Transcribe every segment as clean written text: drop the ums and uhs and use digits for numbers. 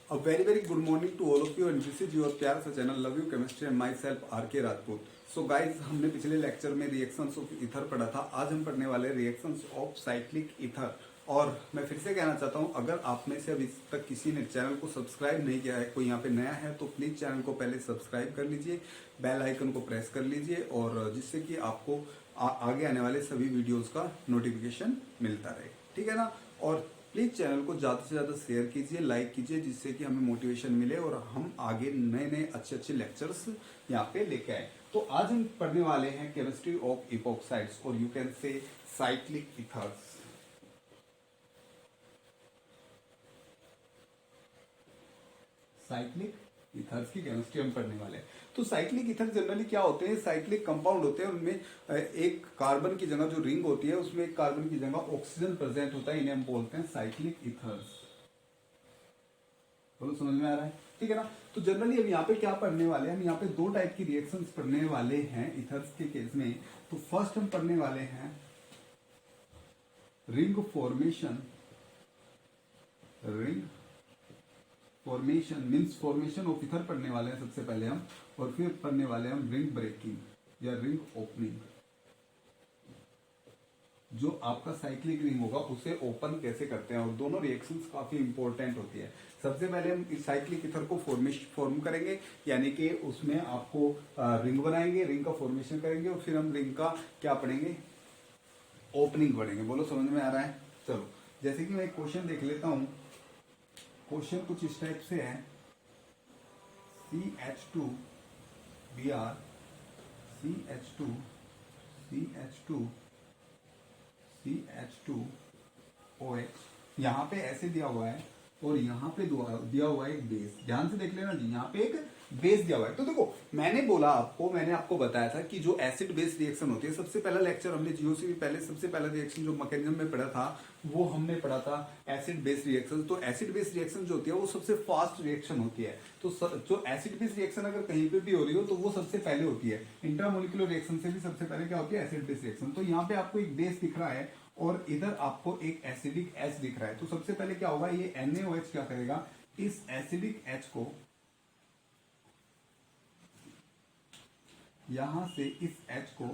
A very good morning to all of you and this is your प्यार सा channel love you chemistry and myself R K Rajput. So guys, हमने पिछले lecture में reactions of ether पढ़ा था। आज हम पढ़ने वाले रिएक्शंस ऑफ साइक्लिक ईथर। और मैं फिर से कहना चाहता हूं, अगर आप में से अभी तक किसी ने चैनल को सब्सक्राइब नहीं किया है, कोई यहाँ पे नया है, तो प्लीज चैनल को पहले सब्सक्राइब कर लीजिए, बेल आइकन को प्रेस कर लीजिए, और जिससे कि आपको आगे आने वाले सभी वीडियोज का नोटिफिकेशन मिलता रहे, ठीक है ना। और प्लीज चैनल को ज्यादा से ज्यादा शेयर कीजिए, लाइक कीजिए, जिससे कि हमें मोटिवेशन मिले और हम आगे नए नए अच्छे लेक्चर्स यहाँ पे लेके आए। तो आज हम पढ़ने वाले हैं केमिस्ट्री ऑफ इपोक्साइड्स और you can say cyclic ethers. Cyclic ethers की केमिस्ट्री हम पढ़ने वाले हैं। तो साइक्लिक ईथर जनरली क्या होते हैं? साइक्लिक कंपाउंड होते हैं। उनमें एक कार्बन की जगह जो रिंग होती है, उसमें एक कार्बन की जगह ऑक्सीजन प्रेजेंट होता है। इन्हें हम बोलते हैं साइक्लिक ईथर्स। बोलो, समझ में आ रहा है? ठीक है ना। तो जनरली हम यहाँ पे क्या पढ़ने वाले हैं? हम यहाँ पे दो टाइप की रिएक्शंस पढ़ने वाले हैं ईथर्स के केस में। तो फर्स्ट हम पढ़ने वाले हैं ring formation. Ring formation means formation of ether पढ़ने वाले हैं सबसे पहले हम, और फिर पढ़ने वाले हैं हम रिंग ब्रेकिंग या रिंग ओपनिंग। जो आपका साइक्लिक रिंग होगा उसे ओपन कैसे करते हैं, और दोनों रिएक्शंस काफी इंपॉर्टेंट होती है। सबसे पहले हम इस साइक्लिक ईथर को फॉर्म करेंगे, यानी कि उसमें आपको रिंग बनाएंगे, रिंग का फॉर्मेशन करेंगे, और फिर हम रिंग का क्या पढ़ेंगे? ओपनिंग पढ़ेंगे। बोलो, समझ में आ रहा है? चलो, जैसे कि मैं एक क्वेश्चन देख लेता हूं। क्वेश्चन कुछ इस टाइप से है, CH2 Br CH2 CH2 CH2 OH। यहाँ पे ऐसे दिया हुआ है और यहाँ पे दिया हुआ है एक बेस। ध्यान से देख लेना जी, यहाँ पे एक बेस दिया हुआ है। तो देखो, मैंने आपको बताया था कि जो एसिड बेस रिएक्शन होती है, सबसे पहला लेक्चर हमने जीओसी में पहले सबसे पहला रिएक्शन जो मैकेनिज्म में पढ़ा था, वो हमने पढ़ा था एसिड बेस रिएक्शन। तो एसिड बेस रिएक्शन जो होती है वो सबसे फास्ट रिएक्शन होती है। तो जो एसिड बेस रिएक्शन अगर कहीं पे भी हो रही हो तो वो सबसे पहले होती है। इंट्रामोलिकुलर रिएक्शन से भी सबसे पहले क्या होती है? Acid base reaction. तो यहाँ पे आपको एक बेस दिख रहा है और इधर आपको एक एसिडिक एच दिख रहा है। तो सबसे पहले क्या होगा? ये NaOH क्या करेगा? इस एसिडिक एच को यहां से इस एच को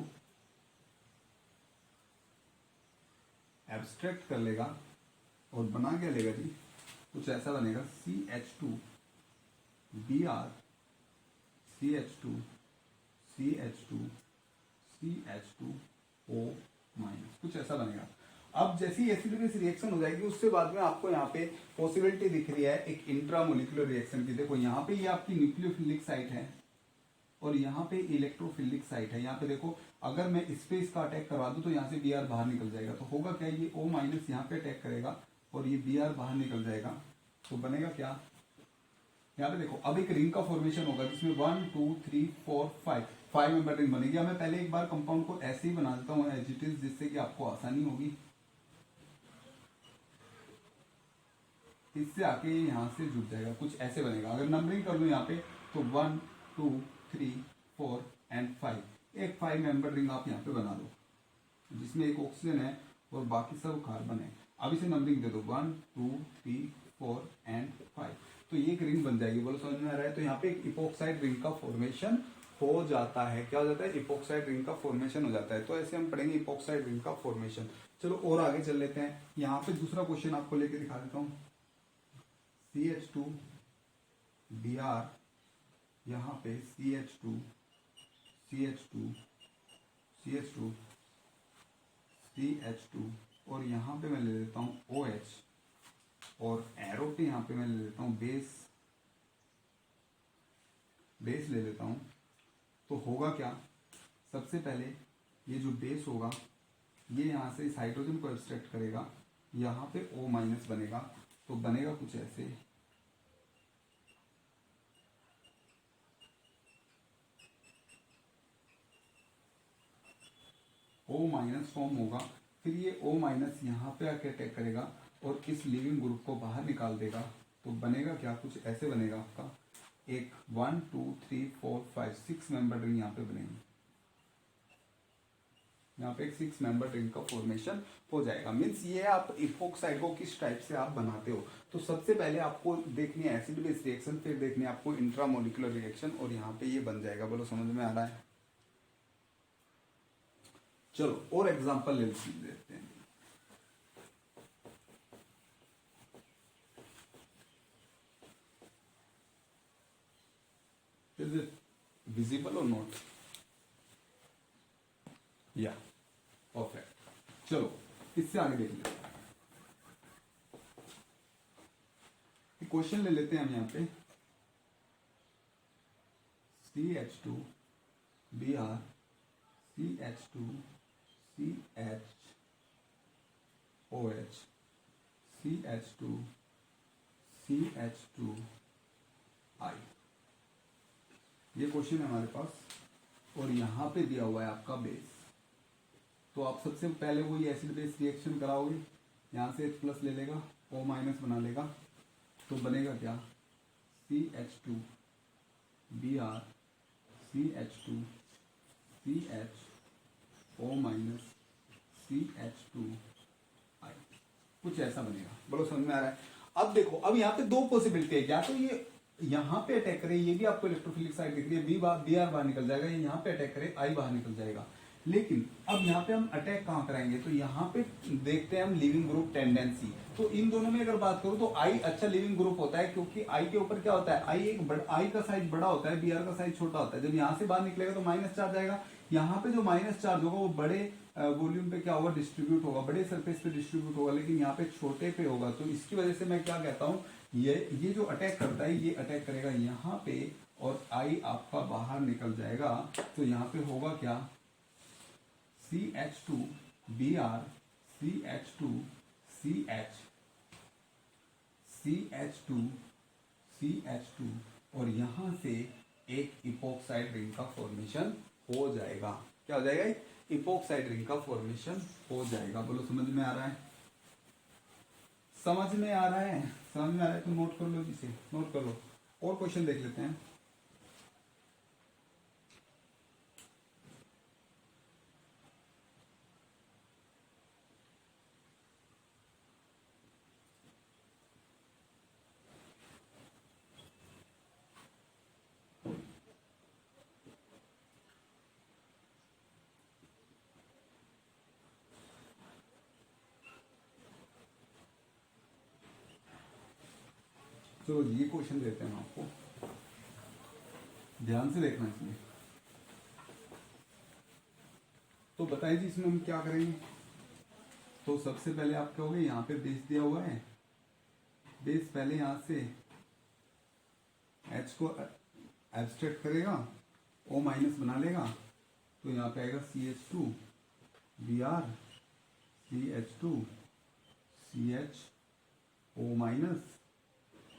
एब्स्ट्रैक्ट कर लेगा और बना क्या लेगा जी? कुछ ऐसा बनेगा, CH2 Br CH2 CH2 CH2O minus, कुछ ऐसा बनेगा। अब जैसी एसिड बेस रिएक्शन हो जाएगी, उससे बाद में आपको यहाँ पे पॉसिबिलिटी दिख रही है एक इंट्रामोलिकुलर रिएक्शन की। देखो, यहाँ पे ये आपकी न्यूक्लियोफिलिक साइट है और यहाँ पे इलेक्ट्रोफिलिक साइट है। यहाँ पे देखो, अगर मैं इस पे इसका अटैक करवा दूं तो यहाँ से Br बाहर निकल जाएगा। तो होगा क्या? ये O माइनस यहाँ पे अटैक करेगा और ये Br बाहर निकल जाएगा। तो बनेगा क्या? यहाँ पे देखो, अब एक रिंग का फॉर्मेशन होगा जिसमें 1 2 3 4 5 मेंबर रिंग बनेगी। मैं पहले एक बार कंपाउंड को ऐसे ही बना देता हूँ एज इट इज, जिससे कि आपको आसानी होगी। इससे आके यहाँ से जुड़ जाएगा, कुछ ऐसे बनेगा। अगर नंबरिंग कर लूँ यहाँ पे तो 1 2 3 4 एंड 5, एक 5 मेंबर रिंग आप यहाँ पे बना दो, जिसमें एक ऑक्सीजन है और बाकी सब कार्बन है। अब इसे नंबरिंग दे दो 1 2 3 4 एंड 5, तो ये एक रिंग बन जाएगी। बोलो, समझ में आ रहा है? तो यहाँ पे एक इपोक्साइड रिंग का फॉर्मेशन हो जाता है। क्या हो जाता है? इपोक्साइड रिंग का फॉर्मेशन हो जाता है। तो ऐसे हम पढ़ेंगे इपोक्साइड रिंग का फॉर्मेशन। चलो और आगे चल लेते हैं। यहाँ पे दूसरा क्वेश्चन आपको लेके दिखा देता हूँ। CH2 Br, यहाँ पे CH2 CH2 CH2 CH2, और यहाँ पे मैं ले लेता हूँ OH, और एरो पे यहाँ पे मैं ले लेता हूँ बेस ले लेता हूँ। तो होगा क्या? सबसे पहले ये जो बेस होगा, ये यहाँ से इस हाइड्रोजन को एब्स्ट्रैक्ट करेगा, यहाँ पे O माइनस बनेगा। तो बनेगा कुछ ऐसे, O माइनस फॉर्म होगा। फिर ये O माइनस यहाँ पे आके अटैक करेगा और इस लिविंग ग्रुप को बाहर निकाल देगा। तो बनेगा क्या? कुछ ऐसे बनेगा आपका एक 1 2 3 4 5 6 मेंबर रिंग यहाँ पे बनेगी। यहाँ पे एक 6 मेंबर रिंग का फॉर्मेशन हो जाएगा। मीन्स ये आप इपोक्साइड को किस टाइप से आप बनाते हो। तो सबसे पहले आपको देखनी है एसिड बेस रिएक्शन, फिर देखनी है आपको इंट्रामोलिकुलर रिएक्शन, और यहाँ पे ये बन जाएगा। बोलो समझ में आ रहा है। चलो और एग्जांपल ले लेते हैं। इज इट विजिबल और नॉट? या परफेक्ट। चलो इससे आगे देख लेते हैं। क्वेश्चन ले लेते हैं हम यहाँ पे। CH2 Br CH2 CH OH CH2 CH2 I। ये क्वेश्चन है हमारे पास, और यहाँ पे दिया हुआ है आपका बेस। तो आप सबसे पहले वही एसिड बेस रिएक्शन कराओगे, यहाँ से H+ ले लेगा, O- बना लेगा, तो बनेगा क्या? CH2 Br CH2 CH O- CH2 I, कुछ ऐसा बनेगा। बोलो समझ में आ रहा है? अब देखो, अब यहाँ पे दो पॉसिबिलिटी है, या तो ये यहाँ पे अटैक करे, ये भी आपको इलेक्ट्रोफिलिक साइड दिख रही है, Br बाहर निकल जाएगा, ये यहाँ पे अटैक करे, I बाहर निकल जाएगा। लेकिन अब यहाँ पे हम अटैक कहाँ कराएंगे? तो यहाँ पे देखते हैं हम लिविंग ग्रुप टेंडेंसी। तो इन दोनों में अगर बात करूं तो I अच्छा लिविंग ग्रुप होता है, क्योंकि I के ऊपर क्या होता है, I का साइज बड़ा होता है, Br का साइज छोटा होता है। जब यहाँ से बाहर निकलेगा तो माइनस चार्ज आएगा। यहाँ पे जो माइनस चार्ज होगा वो बड़े वॉल्यूम पे क्या होगा? डिस्ट्रीब्यूट होगा, बड़े सरफेस पे डिस्ट्रीब्यूट होगा, लेकिन यहाँ पे छोटे पे होगा। तो इसकी वजह से मैं क्या कहता हूँ, ये जो अटैक करता है, ये अटैक करेगा यहाँ पे, और I आपका बाहर निकल जाएगा। तो यहाँ पे होगा क्या? CH2 Br CH2 CH CH2 CH2, और यहां से एक इपोक्साइड रिंग का फॉर्मेशन हो जाएगा। क्या हो जाएगा? इपोक्साइड रिंग का फॉर्मेशन हो जाएगा। बोलो समझ में आ रहा है? समझ में आ रहा है? समझ में आ रहा है तो नोट कर लो, जिसे नोट कर लो। और क्वेश्चन देख लेते हैं। तो ये क्वेश्चन देते हैं आपको, ध्यान से देखना इसमें। तो बताइए जी इसमें हम क्या करेंगे। तो सबसे पहले आप कहोगे यहाँ पे बेस दिया हुआ है, बेस पहले यहाँ से H को एब्स्ट्रैक्ट करेगा, O- बना लेगा, तो यहाँ पे आएगा CH2 Br CH2 CH O-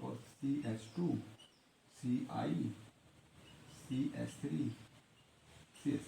और CH2 CI CH3 CH3।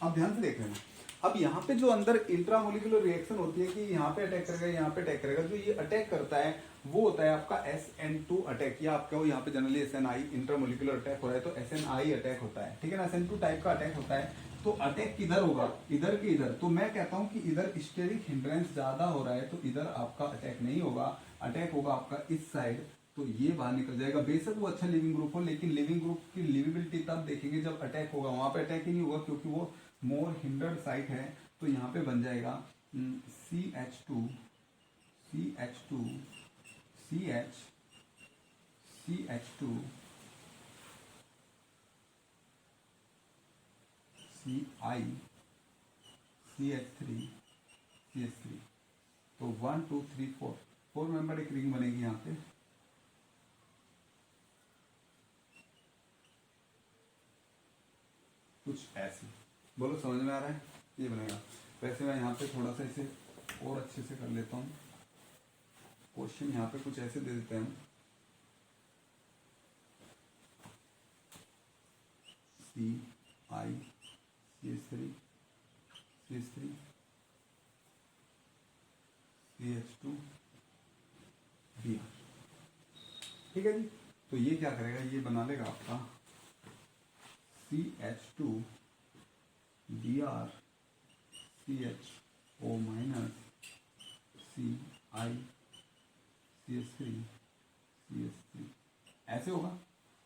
अब ध्यान से देख रहे हैं। अब यहाँ पे जो अंदर इंट्रामोलिकुलर रिएक्शन होती है कि यहाँ पे अटैक करेगा, यहाँ पे अटैक करेगा, जो ये अटैक करता है वो होता है आपका SN2 अटैक, या आप कहो यहाँ पे जनरली SNI इंट्रामोलिकुलर अटैक हो रहा है तो SNI अटैक होता है, ठीक है ना। SN2 टाइप का अटैक होता है। तो अटैक किधर होगा? इधर के इधर। तो मैं कहता हूँ कि इधर स्टेरिक हिंड्रेंस ज्यादा हो रहा है, तो इधर आपका अटैक नहीं होगा, अटैक होगा आपका इस साइड। तो ये बाहर निकल जाएगा। बेशक वो अच्छा लिविंग ग्रुप हो, लेकिन लिविंग ग्रुप की लिविबिलिटी तब देखेंगे जब अटैक होगा। वहां पे अटैक ही नहीं होगा क्योंकि वो मोर हिंडर्ड साइट है। तो यहाँ पे बन जाएगा CH2 CH2 CH CH2 CI CH3 CH3। तो 1 2 3 4 मेंबर एक रिंग बनेगी यहाँ पे। कुछ ऐसे। बोलो समझ में आ रहा है? ये बनेगा। वैसे मैं यहाँ पे थोड़ा सा इसे और अच्छे से कर लेता हूँ। क्वेश्चन यहाँ पे कुछ ऐसे दे देते हैं, CI CH3 CH3 CH2 Br, ठीक है जी। तो ये क्या करेगा? ये बना लेगा आपका CH2 Br CHO minus CI CH3 ऐसे होगा।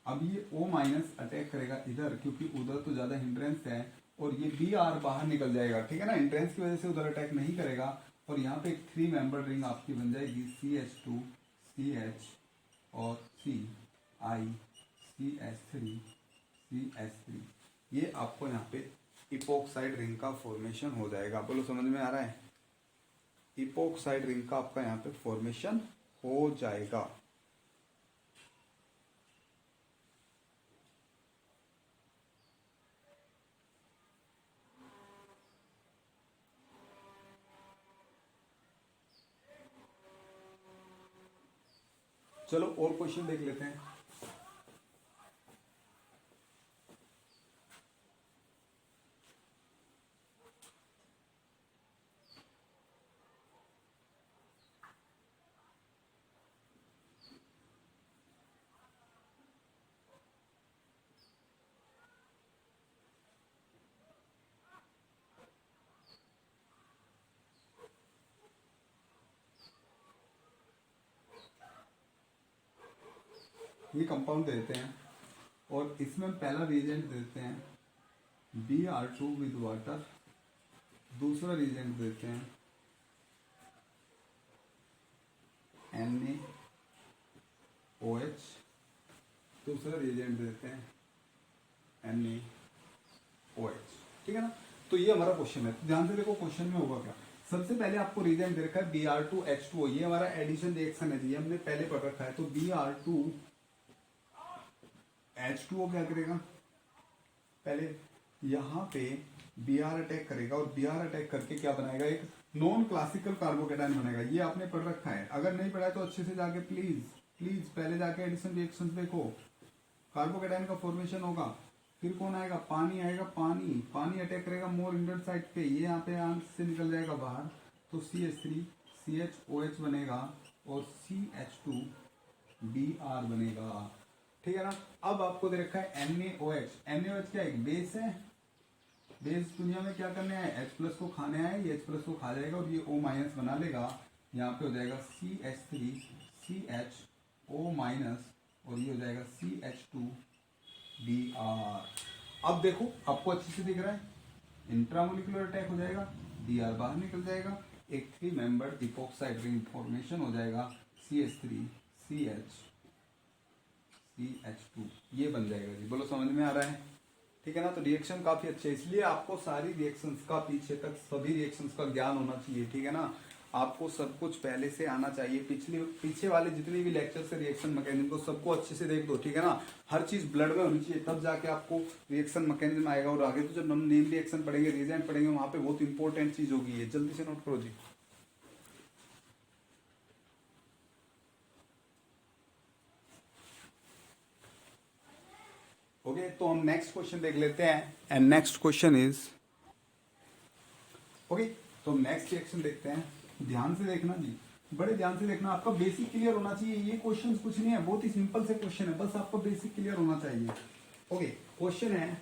अब ये O माइनस अटैक करेगा इधर, क्योंकि उधर तो ज्यादा हिंड्रेंस है, और ये Br बाहर निकल जाएगा, ठीक है ना, हिंड्रेंस की वजह से उधर अटैक नहीं करेगा, और यहाँ पे एक 3 मेंबर रिंग आपकी बन जाएगी CH2 CH और CI CH3 CH3। ये आपको यहाँ पे इपोक्साइड रिंग का फॉर्मेशन हो जाएगा। बोलो समझ में आ रहा है? इपोक्साइड रिंग का आपका यहाँ पे फॉर्मेशन हो जाएगा। चलो और क्वेश्चन देख लेते हैं। ये कंपाउंड दे देते हैं, और इसमें पहला रिएजेंट देते हैं Br2 विद वाटर, दूसरा रिएजेंट देते हैं NaOH, दूसरा रिएजेंट देते हैं NaOH, ठीक है ना। तो ये हमारा क्वेश्चन है, ध्यान से देखो क्वेश्चन में होगा क्या। सबसे पहले आपको रिएजेंट दे रखा है Br2H2O, ये हमारा एडिशन रिएक्शन है, ये हमने पहले पढ़ रखा है। तो Br2H2O क्या करेगा, पहले यहाँ पे Br अटैक करेगा, और Br अटैक करके क्या बनाएगा, एक नॉन क्लासिकल कार्बोकेटाइन बनेगा। ये आपने पढ़ रखा है, अगर नहीं पढ़ा है तो अच्छे से जाके प्लीज पहले जाके एडिशन रिएक्शन देखो। कार्बोकेटाइन का फॉर्मेशन होगा, फिर कौन आएगा, पानी आएगा, पानी अटैक करेगा मोर इंटर साइड पे, ये यहाँ पे आंख से निकल जाएगा बाहर, तो CH3 CHOH बनेगा, और CH2Br बनेगा, ठीक है ना। अब आपको दे रखा है NaOH क्या एक बेस है, बेस दुनिया में क्या करने आए, H+ को खाने आए, ये H+ को खा जाएगा और ये O- बना लेगा, यहाँ पे हो जाएगा CH3 CHO- और ये हो जाएगा CH2Br। अब देखो आपको अच्छे से दिख रहा है, इंट्रामोलिकुलर अटैक हो जाएगा, Br बाहर निकल जाएगा, एक 3 मेंबर इपोक्साइड रिंग फॉर्मेशन हो जाएगा, CH3 CH2 ये बन जाएगा जी। बोलो समझ में आ रहा है, ठीक है ना। तो रिएक्शन काफी अच्छे है, इसलिए आपको सारी रिएक्शंस का पीछे तक सभी रिएक्शंस का ज्ञान होना चाहिए, ठीक है ना। आपको सब कुछ पहले से आना चाहिए, पीछे वाले जितने भी लेक्चर से रिएक्शन मैकेनिज्म को सबको अच्छे से देख दो, ठीक है ना। हर चीज ब्लड में होनी चाहिए, तब जाके आपको रिएक्शन मैकेनिज्म आएगा। और आगे तो जब हम नेम रिएक्शन पढ़ेंगे, रिएजेंट पढ़ेंगे, वहां पे बहुत इंपॉर्टेंट चीज होगी, ये जल्दी से नोट करो जी। ओके, तो हम नेक्स्ट क्वेश्चन देख लेते हैं, and next question is okay. तो हम नेक्स्ट रिएक्शन देखते हैं, ध्यान से देखना जी, बड़े ध्यान से देखना, आपका बेसिक क्लियर होना चाहिए। ये क्वेश्चन कुछ नहीं है, बहुत ही सिंपल से क्वेश्चन है, बस आपका बेसिक क्लियर होना चाहिए। ओके, क्वेश्चन है,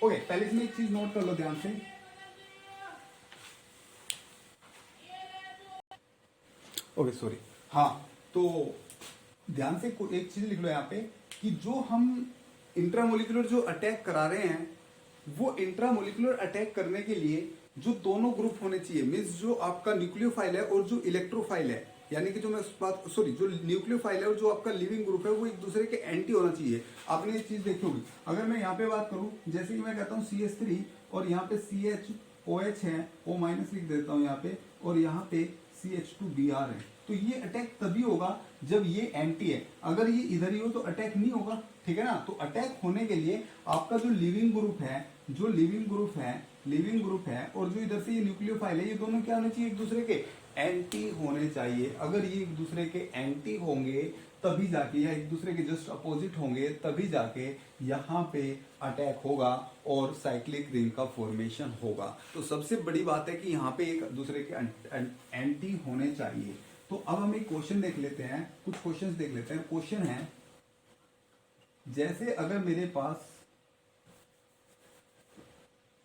ओके पहले इसमें एक चीज नोट कर लो ध्यान से, ओके सॉरी, हाँ तो ध्यान से एक चीज लिख लो यहाँ पे, कि जो हम इंट्रामोलिकुलर जो अटैक करा रहे हैं, वो इंट्रामोलिकुलर अटैक करने के लिए जो दोनों ग्रुप होने चाहिए, मीन्स जो आपका न्यूक्लियोफाइल है और जो इलेक्ट्रोफाइल है, यानी कि जो मैं बात सॉरी जो न्यूक्लियोफाइल है और जो आपका लिविंग ग्रुप है, वो एक दूसरे के एंटी होना चाहिए। आपने ये चीज देखी होगी। अगर मैं यहाँ पे बात करूं, जैसे कि मैं कहता हूँ CH3 और यहाँ पे CHOH है, O- लिख देता हूँ यहाँ पे, और यहाँ पे CH2Br है, तो ये अटैक तभी होगा जब ये एंटी है। अगर ये इधर ही हो तो अटैक नहीं होगा, ठीक है ना। तो अटैक होने के लिए आपका जो लिविंग ग्रुप है, लिविंग ग्रुप है और जो इधर से ये न्यूक्लियोफाइल है, ये दोनों क्या होने चाहिए, एक दूसरे के एंटी होने चाहिए। अगर ये एक दूसरे के एंटी होंगे तभी जाके, या एक दूसरे के जस्ट अपोजिट होंगे तभी जाके यहाँ पे अटैक होगा और साइक्लिक रिंग का फॉर्मेशन होगा। तो सबसे बड़ी बात है कि यहाँ पे एक दूसरे के एंटी होने चाहिए। तो अब हम एक क्वेश्चन देख लेते हैं, कुछ क्वेश्चंस देख लेते हैं। क्वेश्चन है, जैसे अगर मेरे पास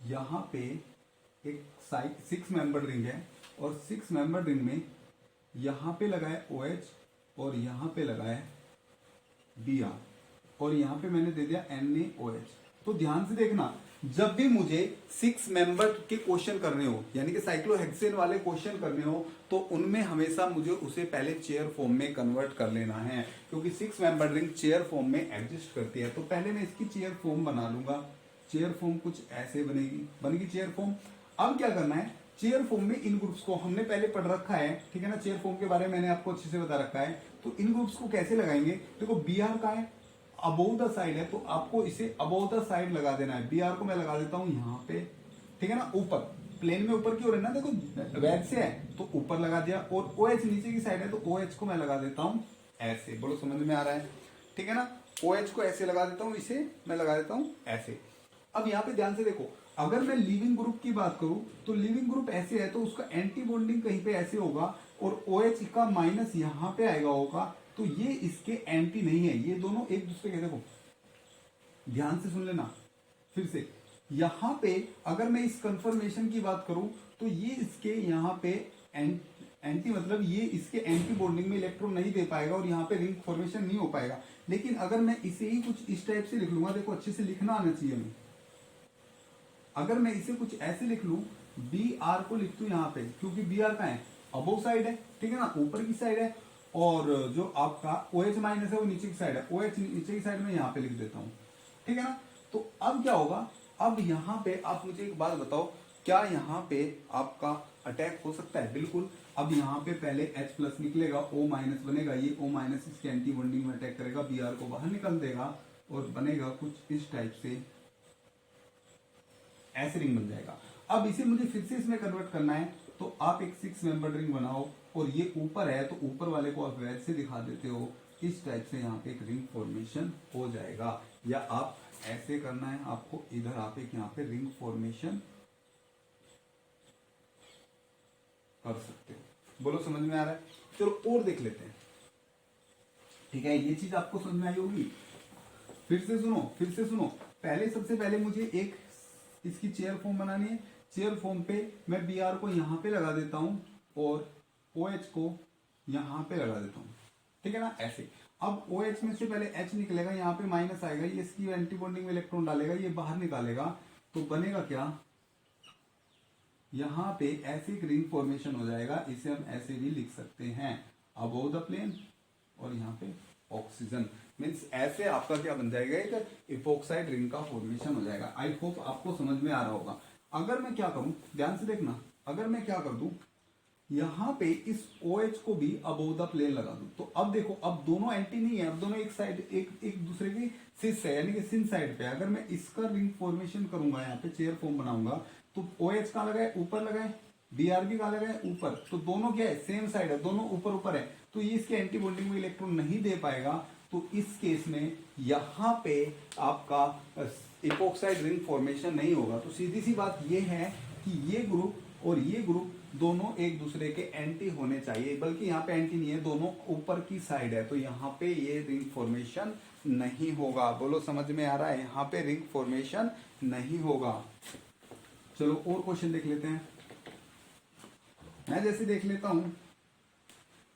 यहाँ पे एक साइड 6 मेंबर रिंग है और 6 मेंबर रिंग में यहाँ पे लगा है OH और यहाँ पे लगा है Br और यहाँ पे मैंने दे दिया NaOH। तो ध्यान से देखना, जब भी मुझे 6 मेंबर के क्वेश्चन करने हो यानी कि साइक्लोहेक्सेन वाले क्वेश्चन करने हो तो उनमें हमेशा मुझे उसे पहले चेयर फॉर्म में कन्वर्ट कर लेना है, क्योंकि 6 मेंबर रिंग चेयर फॉर्म में एग्जिस्ट करती है। तो पहले मैं इसकी चेयर फॉर्म बना लूंगा। चेयर फॉर्म कुछ ऐसे बनेगी चेयर फॉर्म। अब क्या करना है, चेयर फॉर्म में इन ग्रुप्स को हमने पहले पढ़ रखा है, ठीक है ना, चेयर फॉर्म के बारे में मैंने आपको अच्छे से बता रखा है। तो इन ग्रुप्स को कैसे लगाएंगे, देखो Br का है अबोव द साइड है तो आपको इसे अबोव द साइड लगा देना है। Br को मैं लगा देता हूं यहाँ पे, ठीक है ना, ऊपर प्लेन में ऊपर की ओर है ना, देखो वैज से है तो ऊपर लगा दिया। और OH नीचे की साइड है तो OH को मैं लगा देता हूं ऐसे। बोलो समझ में आ रहा है, ठीक है ना। OH को ऐसे लगा देता हूं, इसे मैं लगा देता हूं ऐसे। अब यहाँ पे ध्यान से देखो, अगर मैं लिविंग ग्रुप की बात करूं तो लिविंग ग्रुप ऐसे है तो उसका एंटी बॉन्डिंग कहीं पे ऐसे होगा और OH का माइनस यहाँ पे आएगा होगा, तो ये इसके एंटी नहीं है। ये दोनों एक दूसरे के, देखो ध्यान से सुन लेना फिर से, यहां पे अगर मैं इस कंफर्मेशन की बात करूं तो ये इसके यहां पे एंटी मतलब ये इसके एंटी बॉन्डिंग में इलेक्ट्रॉन नहीं दे पाएगा और यहाँ पे रिंग फॉर्मेशन नहीं हो पाएगा। लेकिन अगर मैं इसे ही कुछ इस टाइप से लिख लूंगा, देखो अच्छे से लिखना आना चाहिए हमें, अगर मैं इसे कुछ ऐसे लिख लूं, Br को लिख दू यहाँ पे, क्योंकि Br का है अबोव साइड है, ठीक है ना, ऊपर की साइड है, और जो आपका OH माइनस है वो नीचे की साइड है। OH नीचे की साइड में यहाँ पे लिख देता हूं, ठीक है ना। तो अब क्या होगा, अब यहाँ पे आप मुझे एक बात बताओ, क्या यहाँ पे आपका अटैक हो सकता है? बिल्कुल। अब यहाँ पे पहले H प्लस निकलेगा, O माइनस बनेगा, ये O माइनस इसके एंटी बॉन्डिंग में अटैक करेगा, Br को बाहर निकल देगा और बनेगा कुछ इस टाइप से, ऐसे रिंग बन जाएगा। अब इसे मुझे फिर से इसमें कन्वर्ट करना है तो आप एक 6 मेंबर रिंग बनाओ और ये ऊपर है तो ऊपर वाले को आप वैसे दिखा देते हो, इस टाइप से यहाँ पे एक रिंग फॉर्मेशन हो जाएगा। या आप ऐसे करना है आपको, इधर आप एक यहाँ पे रिंग फॉर्मेशन कर सकते हो। बोलो समझ में आ रहा है? चलो और देख लेते हैं, ठीक है, ये चीज आपको समझ में आई होगी। फिर से सुनो, पहले सबसे पहले मुझे एक इसकी चेयर फॉर्म बनानी है। चेयर फॉर्म पे मैं Br को यहाँ पे लगा देता हूं और OH को यहाँ पे लगा देता हूं, ठीक है ना, ऐसे। अब OH में से पहले H निकलेगा, यहाँ पे माइनस आएगा, ये इसकी एंटी बॉन्डिंग में इलेक्ट्रॉन डालेगा, ये बाहर निकालेगा, तो बनेगा क्या, यहाँ पे ऐसे एक रिंग फॉर्मेशन हो जाएगा। इसे हम ऐसे भी लिख सकते हैं, अबोव द प्लेन और यहाँ पे ऑक्सीजन, मीन्स ऐसे आपका क्या बन जाएगा, एक इपोक्साइड रिंग का फॉर्मेशन हो जाएगा। आई होप आपको समझ में आ रहा होगा। अगर मैं क्या करूं, ध्यान से देखना, अगर मैं क्या कर दूं, यहां पे इस OH को भी अबोव द प्लेन लगा दूं, तो अब देखो, अब दोनों एंटी नहीं है, अब दोनों एक साइड एक दूसरे की सिस है, यानी कि सिन साइड पे। अगर मैं इसका रिंग फॉर्मेशन करूंगा, यहाँ पे चेयर फॉर्म बनाऊंगा, तो OH कहां लगाए, ऊपर लगाए, Br भी कहां लगाए, ऊपर, तो दोनों क्या है, सेम साइड है, दोनों ऊपर ऊपर है, तो ये इसके एंटी बॉन्डिंग में इलेक्ट्रॉन नहीं दे पाएगा। तो इस केस में यहां पे आपका इपोक्साइड रिंग फॉर्मेशन नहीं होगा। तो सीधी सी बात ये है कि ये ग्रुप और ये ग्रुप दोनों एक दूसरे के एंटी होने चाहिए, बल्कि यहाँ पे एंटी नहीं है, दोनों ऊपर की साइड है, तो यहाँ पे ये रिंग फॉर्मेशन नहीं होगा। बोलो समझ में आ रहा है? यहाँ पे रिंग फॉर्मेशन नहीं होगा। चलो और क्वेश्चन देख लेते हैं। मैं जैसे देख लेता हूं,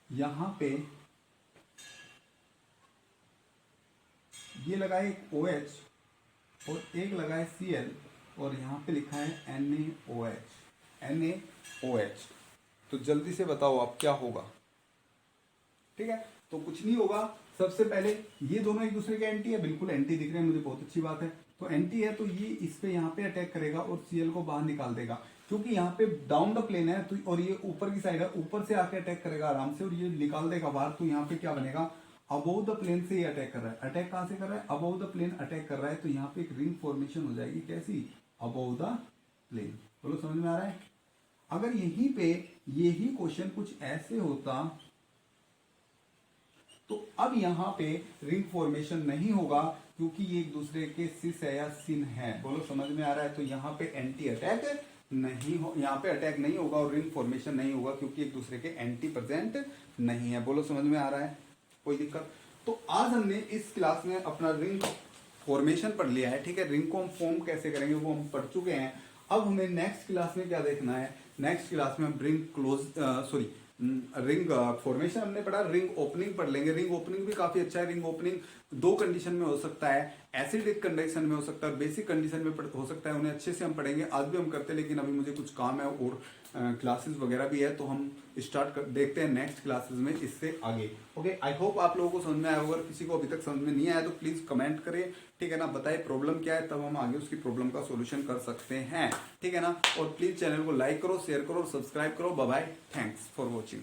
यहां पे ये लगा है OH और एक लगा है Cl और यहाँ पे लिखा है NaOH। तो जल्दी से बताओ आप क्या होगा? ठीक है, तो कुछ नहीं होगा। सबसे पहले ये दोनों एक दूसरे के एंटी है, बिल्कुल एंटी दिख रहे हैं मुझे, बहुत अच्छी बात है। तो एंटी है तो ये इस पे यहाँ पे अटैक करेगा और Cl को बाहर निकाल देगा, क्योंकि यहाँ पे डाउन द प्लेन है तो, और ये ऊपर की साइड है, ऊपर से आके अटैक करेगा आराम से और ये निकाल देगा बाहर। तो यहाँ पे क्या बनेगा, अबोव द प्लेन से ये अटैक कर रहा है। अटैक कहां से कर रहा है, अबोव द प्लेन अटैक कर रहा है, तो यहाँ पे एक रिंग फॉर्मेशन हो जाएगी, कैसी, अबोव द प्लेन। बोलो समझ में आ रहा है? अगर यहीं पे यही क्वेश्चन कुछ ऐसे होता तो अब यहाँ पे रिंग फॉर्मेशन नहीं होगा, क्योंकि ये एक दूसरे के सिस है या सिन है। बोलो समझ में आ रहा है? तो यहाँ पे एंटी अटैक नहीं हो, यहाँ पे अटैक नहीं होगा और रिंग फॉर्मेशन नहीं होगा, क्योंकि एक दूसरे के एंटी प्रेजेंट नहीं है। बोलो समझ में आ रहा है? कोई दिक्कत? तो आज हमने इस क्लास में अपना रिंग फॉर्मेशन पढ़ लिया है, ठीक है। रिंग को हम फॉर्म कैसे करेंगे वो हम पढ़ चुके हैं। अब हमें नेक्स्ट क्लास में क्या देखना है, नेक्स्ट क्लास में हम रिंग फॉर्मेशन हमने पढ़ा, रिंग ओपनिंग पढ़ लेंगे। रिंग ओपनिंग भी काफी अच्छा है। रिंग ओपनिंग दो कंडीशन में हो सकता है, एसिडिक कंडीशन में हो सकता है, बेसिक कंडीशन में हो सकता है। उन्हें अच्छे से हम पढ़ेंगे, आज भी हम करते हैं, लेकिन अभी मुझे कुछ काम है और क्लासेस वगैरह भी है, तो हम देखते हैं नेक्स्ट क्लासेस में इससे आगे। ओके, आई होप आप लोगों को समझ में आया होगा। किसी को अभी तक समझ में नहीं आया तो प्लीज कमेंट करें, ठीक है ना, बताइए प्रॉब्लम क्या है, तब हम आगे उसकी प्रॉब्लम का सोल्यूशन कर सकते हैं, ठीक है ना। और प्लीज चैनल को लाइक करो, शेयर करो और सब्सक्राइब करो। Bye bye, thanks for watching.